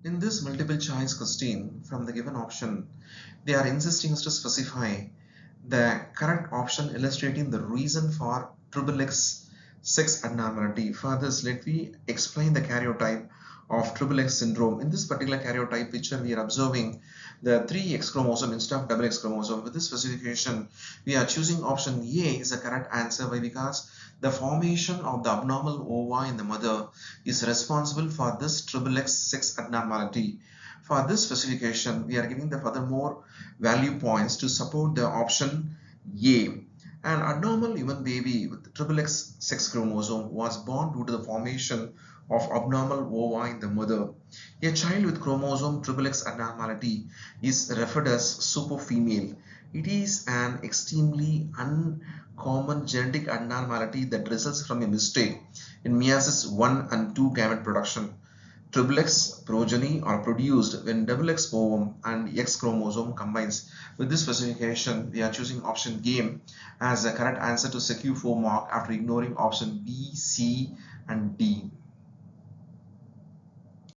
In this multiple choice question from the given option, they are insisting us to specify the correct option illustrating the reason for X sex abnormality. For this, let me explain the karyotype of X syndrome. In this particular karyotype picture, we are observing the 3X chromosome instead of X chromosome. With this specification, we are choosing option A is the correct answer. Why? Because the formation of the abnormal ova in the mother is responsible for this X sex abnormality. For this specification, we are giving the furthermore value points to support the option A. An abnormal human baby with X sex chromosome was born due to the formation of abnormal ova in the mother. A child with chromosome X abnormality is referred as superfemale. It is an extremely uncommon genetic abnormality that results from a mistake in meiosis 1 and 2 gamete production. X progeny are produced when X ovum and X chromosome combines. With this specification, we are choosing option A as the correct answer to secure 4 mark after ignoring option B, C and D.